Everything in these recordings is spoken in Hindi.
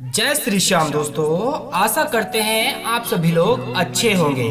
जय श्री श्याम दोस्तों, आशा करते हैं आप सभी लोग अच्छे होंगे।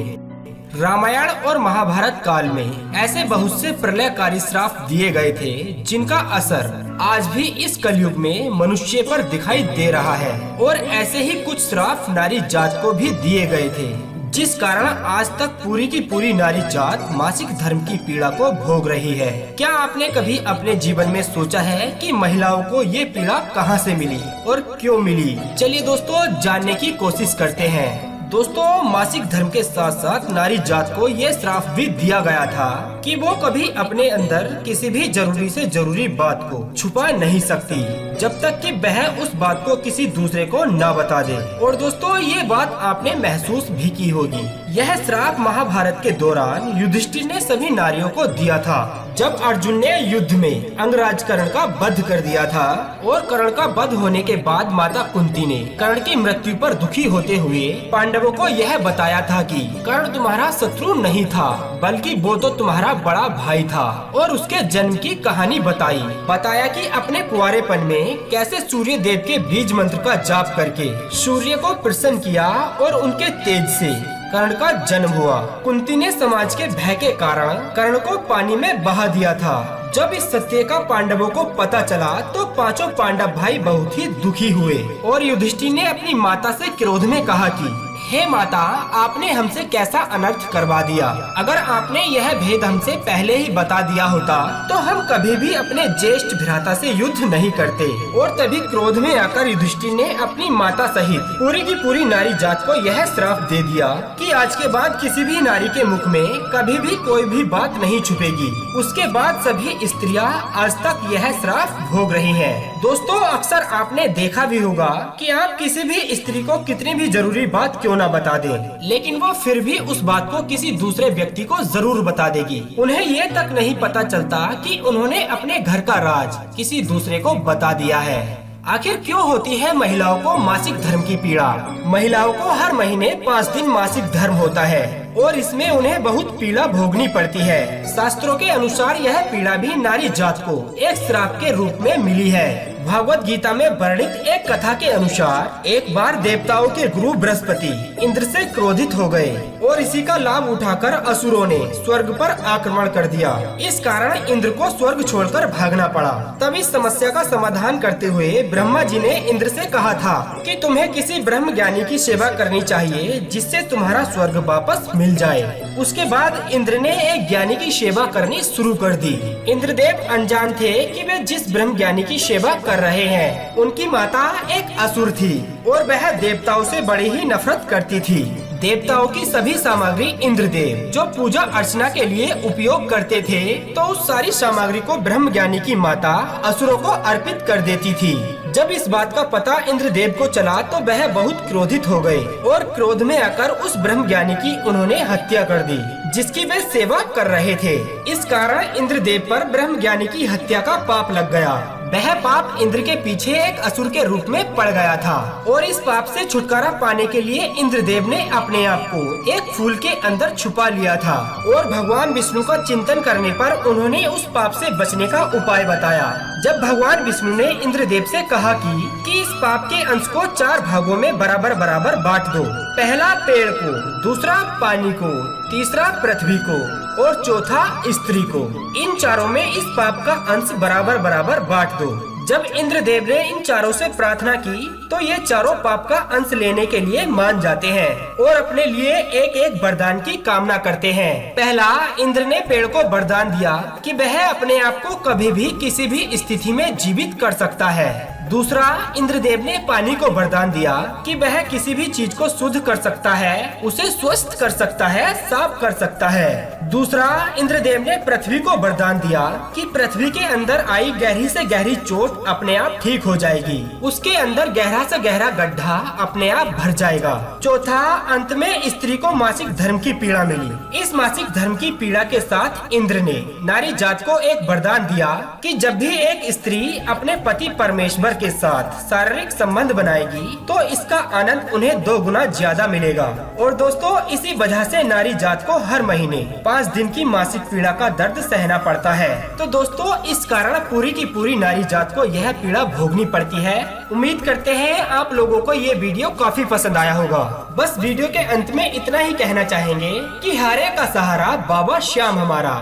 रामायण और महाभारत काल में ऐसे बहुत से प्रलयकारी श्राप दिए गए थे जिनका असर आज भी इस कलयुग में मनुष्य पर दिखाई दे रहा है। और ऐसे ही कुछ श्राप नारी जात को भी दिए गए थे, जिस कारण आज तक पूरी की पूरी नारी जात मासिक धर्म की पीड़ा को भोग रही है। क्या आपने कभी अपने जीवन में सोचा है कि महिलाओं को ये पीड़ा कहां से मिली और क्यों मिली? चलिए दोस्तों, जानने की कोशिश करते हैं। दोस्तों, मासिक धर्म के साथ साथ नारी जात को ये श्राप भी दिया गया था कि वो कभी अपने अंदर किसी भी जरूरी से जरूरी बात को छुपा नहीं सकती जब तक कि वह उस बात को किसी दूसरे को न बता दे। और दोस्तों, ये बात आपने महसूस भी की होगी। यह श्राप महाभारत के दौरान युधिष्ठिर ने सभी नारियों को दिया था, जब अर्जुन ने युद्ध में अंगराज कर्ण का वध कर दिया था। और कर्ण का वध होने के बाद माता कुंती ने कर्ण की मृत्यु पर दुखी होते हुए पांडवों को यह बताया था कि कर्ण तुम्हारा शत्रु नहीं था, बल्कि वो तो तुम्हारा बड़ा भाई था। और उसके जन्म की कहानी बताया कि अपने कुंवारेपन में कैसे सूर्य देव के बीज मंत्र का जाप करके सूर्य को प्रसन्न किया और उनके तेज से कर्ण का जन्म हुआ। कुंती ने समाज के भय के कारण कर्ण को पानी में बहा दिया था। जब इस सत्य का पांडवों को पता चला तो पांचों पांडव भाई बहुत ही दुखी हुए और युधिष्ठिर ने अपनी माता से क्रोध में कहा कि हे माता, आपने हमसे कैसा अनर्थ करवा दिया। अगर आपने यह भेद हमसे पहले ही बता दिया होता तो हम कभी भी अपने ज्येष्ठ भ्राता से युद्ध नहीं करते। और तभी क्रोध में आकर युधिष्ठिर ने अपनी माता सहित पूरी की पूरी नारी जात को यह श्राप दे दिया कि आज के बाद किसी भी नारी के मुख में कभी भी कोई भी बात नहीं छुपेगी। उसके बाद सभी स्त्रियां आज तक यह श्राप भोग रही हैं। दोस्तों, अक्सर आपने देखा भी होगा कि आप किसी भी स्त्री को कितनी भी जरूरी बात क्यों न बता दें, लेकिन वो फिर भी उस बात को किसी दूसरे व्यक्ति को जरूर बता देगी। उन्हें ये तक नहीं पता चलता कि उन्होंने अपने घर का राज किसी दूसरे को बता दिया है। आखिर क्यों होती है महिलाओं को मासिक धर्म की पीड़ा? महिलाओं को हर महीने 5 दिन मासिक धर्म होता है और इसमें उन्हें बहुत पीड़ा भोगनी पड़ती है। शास्त्रों के अनुसार यह पीड़ा भी नारी जात को एक श्राप के रूप में मिली है। भागवत गीता में वर्णित एक कथा के अनुसार एक बार देवताओं के गुरु बृहस्पति इंद्र से क्रोधित हो गए और इसी का लाभ उठाकर असुरों ने स्वर्ग पर आक्रमण कर दिया। इस कारण इंद्र को स्वर्ग छोड़कर भागना पड़ा। तब इस समस्या का समाधान करते हुए ब्रह्मा जी ने इंद्र से कहा था कि तुम्हें किसी ब्रह्म ज्ञानी की सेवा करनी चाहिए जिससे तुम्हारा स्वर्ग वापस मिल जाए। उसके बाद इंद्र ने एक ज्ञानी की सेवा करनी शुरू कर दी। इंद्रदेव अनजान थे कि वे जिस ब्रह्म ज्ञानी की सेवा कर रहे हैं उनकी माता एक असुर थी और वह देवताओं से बड़ी ही नफरत करती थी। देवताओं की सभी सामग्री इंद्रदेव जो पूजा अर्चना के लिए उपयोग करते थे, तो उस सारी सामग्री को ब्रह्म ज्ञानी की माता असुरों को अर्पित कर देती थी। जब इस बात का पता इंद्रदेव को चला तो वह बहुत क्रोधित हो गए और क्रोध में आकर उस ब्रह्म ज्ञानी की उन्होंने हत्या कर दी जिसकी वे सेवा कर रहे थे। इस कारण इंद्रदेव पर ब्रह्म ज्ञानी की हत्या का पाप लग गया। वह पाप इंद्र के पीछे एक असुर के रूप में पड़ गया था और इस पाप से छुटकारा पाने के लिए इंद्रदेव ने अपने आप को एक फूल के अंदर छुपा लिया था। और भगवान विष्णु का चिंतन करने पर उन्होंने उस पाप से बचने का उपाय बताया। जब भगवान विष्णु ने इंद्रदेव से कहा कि इस पाप के अंश को 4 भागों में बराबर बराबर बांट दो। पहला पेड़ को, दूसरा पानी को, तीसरा पृथ्वी को और चौथा स्त्री को। इन चारों में इस पाप का अंश बराबर बराबर बांट दो। जब इंद्रदेव ने इन चारों से प्रार्थना की तो ये चारों पाप का अंश लेने के लिए मान जाते हैं और अपने लिए एक एक वरदान की कामना करते हैं। पहला, इंद्र ने पेड़ को वरदान दिया कि वह अपने आप को कभी भी किसी भी स्थिति में जीवित कर सकता है। दूसरा, इंद्रदेव ने पानी को वरदान दिया कि वह किसी भी चीज को शुद्ध कर सकता है, उसे स्वस्थ कर सकता है, साफ कर सकता है। दूसरा, इंद्रदेव ने पृथ्वी को वरदान दिया कि पृथ्वी के अंदर आई गहरी से गहरी चोट अपने आप ठीक हो जाएगी, उसके अंदर गहरा से गहरा गड्ढा अपने आप भर जाएगा। चौथा, अंत में स्त्री को मासिक धर्म की पीड़ा मिली। इस मासिक धर्म की पीड़ा के साथ इंद्र ने नारी जात को एक वरदान दिया कि जब भी एक स्त्री अपने पति परमेश्वर के साथ शारीरिक संबंध बनाएगी तो इसका आनंद उन्हें 2 गुना ज्यादा मिलेगा। और दोस्तों इसी वजह से नारी जात को हर महीने 5 दिन की मासिक पीड़ा का दर्द सहना पड़ता है। तो दोस्तों इस कारण पूरी की पूरी नारी जात को यह पीड़ा भोगनी पड़ती है। उम्मीद करते हैं आप लोगों को ये वीडियो काफी पसंद आया होगा। बस वीडियो के अंत में इतना ही कहना चाहेंगे कि हारे का सहारा बाबा श्याम हमारा।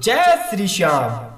जय श्री श्याम।